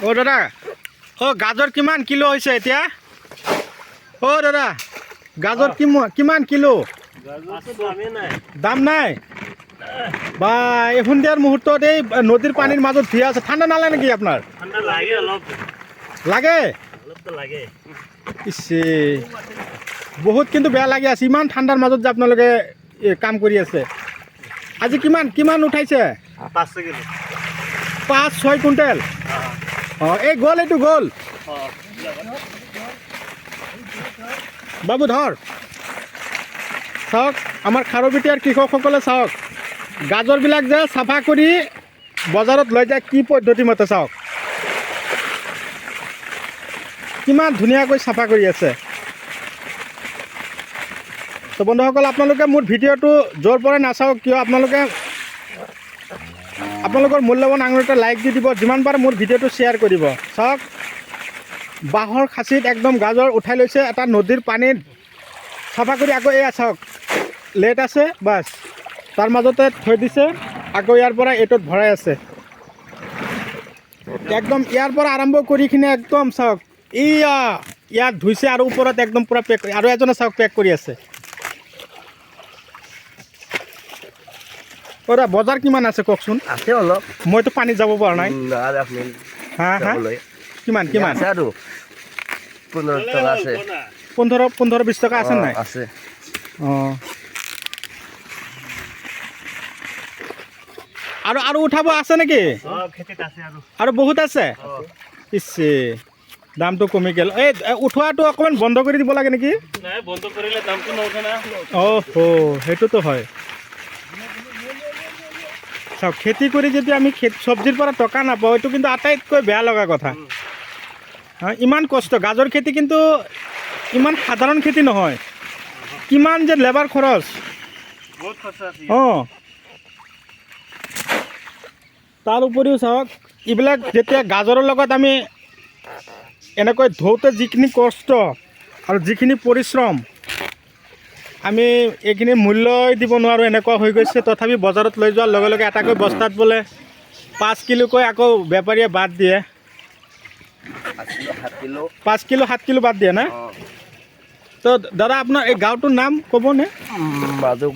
অ' দাদা গাজৰ কিমান কিলো হৈছে এতিয়া? অ' দাদা গাজৰ কিমান কিলো? দাম নাই বা এই সন্ধিয়াৰ মুহূৰ্তত এই নদীৰ পানীৰ মাজত ভিয়া আছে। ঠাণ্ডা নালাগে নেকি আপোনাৰ? লাগে ইছে বহুত কিন্তু বেয়া লাগি আছে ইমান ঠাণ্ডাৰ মাজত যে আপোনালোকে কাম কৰি আছে। আজি কিমান উঠাইছে? 5-6 কুইণ্টেল। অঁ এই গ'ল এইটো গ'ল বাবু ধৰ চাওক আমাৰ খাৰুপেটীয়াৰ কৃষকসকলে চাওক গাজৰবিলাক যে চাফা কৰি বজাৰত লৈ যায় কি পদ্ধতি মতে চাওক কিমান ধুনীয়াকৈ চাফা কৰি আছে। তো বন্ধুসকল আপোনালোকে মোৰ ভিডিঅ'টো য'ৰ পৰা নাচাওক কিয় আপোনালোকৰ মূল্যৱান আঙুলিটা লাইক দি দিব, যিমান পাৰে মোৰ ভিডিঅ'টো শ্বেয়াৰ কৰিব। চাওক বাঁহৰ খাচীত একদম গাজৰ উঠাই লৈছে এটা নদীৰ পানীত চাফা কৰি আকৌ এয়া চাওক লেট আছে বাছ তাৰ মাজতে থৈ দিছে আকৌ ইয়াৰ পৰা এইটোত ভৰাই আছে একদম ইয়াৰ পৰা আৰম্ভ কৰি কিনে একদম চাওক ইয়াত ধুইছে আৰু ওপৰত একদম পূৰা পেক আৰু এজনে চাওক পেক কৰি আছে। অ' বজাৰ কিমান আছে কওকচোন? আছে অলপ, মইতো পানীত যাব পৰা নাই। হা কিমান 15 টকা আছে। 15-20 টকা আছে নাই? আছে। অঁ আৰু উঠাব আছে নেকি? আৰু বহুত আছে ইছে দামটো কমি গ'ল। এই উঠোৱাটো অকণমান বন্ধ কৰি দিব লাগে নেকি? অঁ সেইটোতো হয়। চাওক খেতি কৰি যদি আমি চব্জিৰ পৰা টকা নাপাওঁ এইটো কিন্তু আটাইতকৈ বেয়া লগা কথা। ইমান কষ্ট গাজৰ খেতি কিন্তু ইমান সাধাৰণ খেতি নহয়, কিমান যে লেবাৰ খৰচ। অঁ তাৰ উপৰিও চাওক এইবিলাক যেতিয়া গাজৰৰ লগত আমি এনেকৈ ধোওঁতে যিখিনি কষ্ট আৰু যিখিনি পৰিশ্ৰম আমি এইখিনি মূল্যই দিব নোৱাৰোঁ এনেকুৱা হৈ গৈছে। তথাপি বজাৰত লৈ যোৱাৰ লগে লগে এটাকৈ বস্তাত বোলে 5 কিলোকৈ আকৌ বেপাৰীয়ে বাদ দিয়ে। 5 কিলো 7 কিলো বাদ দিয়ে না? তো দাদা আপোনাৰ এই গাঁওটোৰ নাম ক'বনে? মাধৱ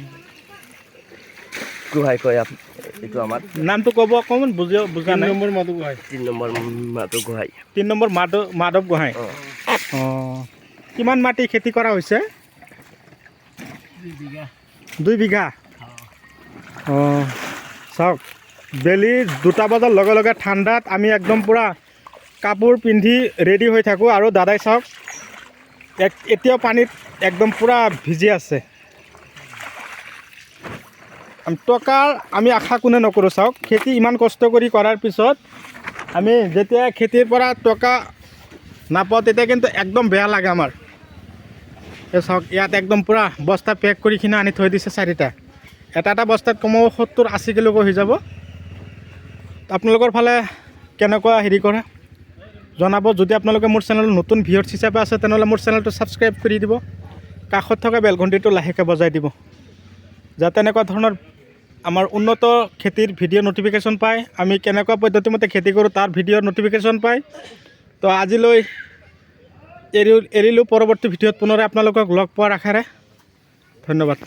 গোহাঁই কয় এইটো আমাৰ নামটো ক'ব অকণমান বুজা নাই। 3 নম্বৰ মাধৱ গোহাঁই। 3 নম্বৰ মাধৱ গোহাঁই। অঁ কিমান মাটি খেতি কৰা হৈছে? 2 বিঘা। অঁ চাওক বেলি 2টা বজাৰ লগে লগে ঠাণ্ডাত আমি একদম পূৰা কাপোৰ পিন্ধি ৰেডি হৈ থাকোঁ আৰু দাদাই চাওক এতিয়াও পানীত একদম পূৰা ভিজি আছে। টকাৰ আমি আশা কোনে নকৰোঁ। চাওক খেতি ইমান কষ্ট কৰি কৰাৰ পিছত আমি যেতিয়া খেতিৰ পৰা টকা নাপাওঁ তেতিয়া কিন্তু একদম বেয়া লাগে আমাৰ। এই চাওক ইয়াত একদম পূৰা বস্তা পেক কৰি কিনে আনি থৈ দিছে 4টা। এটা বস্তাত কমেও 70-80 কিলোকৈ হৈ যাব। আপোনালোকৰ ফালে কেনেকুৱা হেৰি কৰে জনাব। যদি আপোনালোকে মোৰ চেনেলত নতুন ভিউৱাৰ্ছ হিচাপে আছে তেনেহ'লে মোৰ চেনেলটো ছাবস্ক্ৰাইব কৰি দিব, কাষত থকা বেল ঘণ্টিটো লাহেকৈ বজাই দিব যাতে এনেকুৱা ধৰণৰ আমাৰ উন্নত খেতিৰ ভিডিঅ' নটিফিকেশ্যন পায়। আমি কেনেকুৱা পদ্ধতিমতে খেতি কৰোঁ তাৰ ভিডিঅ'ৰ নটিফিকেশ্যন পায়। তো আজিলৈ এৰিলোঁ, পৰৱৰ্তী ভিডিঅ'ত পুনৰ আপোনালোকক লগ পোৱাৰ আশাৰে ধন্যবাদ।